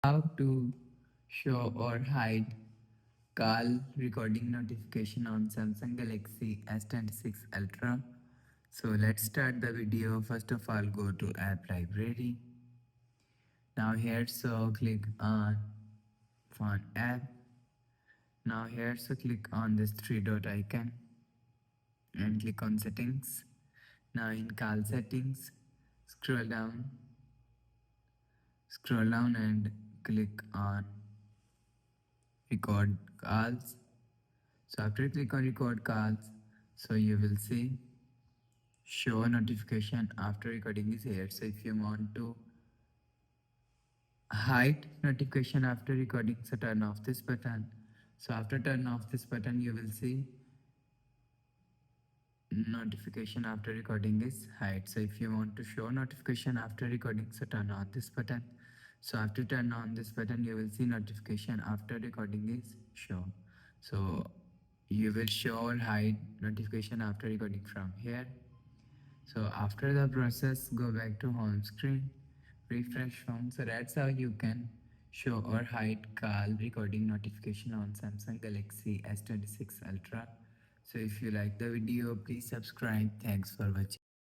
How to show or hide call recording notification on Samsung Galaxy S26 Ultra. So let's start the video. First of all, go to app library. Now here, so click on phone app. Now here, so click on this three dot icon and click on settings. Now in call settings, scroll down, and click on record calls. So after you click on record calls, so you will see show notification after recording is here. So if you want to hide notification after recording, so turn off this button. So after turn off this button, you will see notification after recording is hide. So if you want to show notification after recording, so turn on this button. So after turn on this button, you will see notification after recording is show. So you will show or hide notification after recording from here. So after the process, go back to home screen, refresh phone. So that's how you can show or hide call recording notification on Samsung Galaxy S26 Ultra. So if you like the video, please subscribe. Thanks for watching.